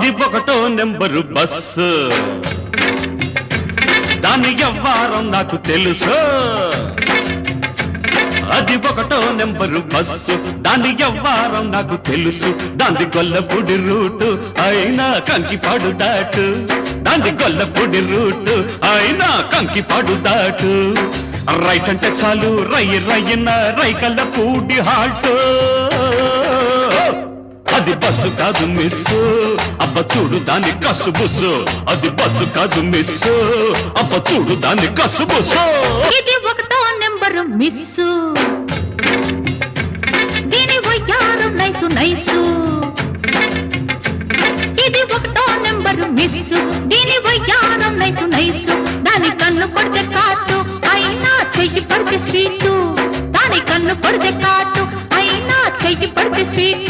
అది ఒకటో number bus, దాని వ్యవహారం నాకు తెలుసు. అది ఒకటో నెంబరు బస్సు, దాని వ్యవహారం నాకు తెలుసు. దాని గొల్లపూడి రూటు అయినా కంకిపాడు దాటు, దాని గొల్లపూడి రూటు అయినా కంకిపాడు దాటు. రైట్ అంటే చాలు రయ్యన రైకల్లపూడి హాల్ట్. అది బస్సు కాదు మిస్సు, అబ్బ చూడు దాని కసు బుస్సు. అది బస్సు కాదు మిస్సు, అబ్బ చూడు దాని కసు బుస్సు. ఇది ఒకటో నెంబరు మిస్సు, దీని వయ్యారం నైసు నైసు. ఇది ఒకటో నెంబరు మిస్సు, దీని వయ్యారం నైసు నైసు. దాని కన్ను పడితే కాటు అయినా చెయ్యి పడితే స్వీటు, దాని కన్ను పడితే కాటు అయినా చెయ్యి పడితే స్వీట్.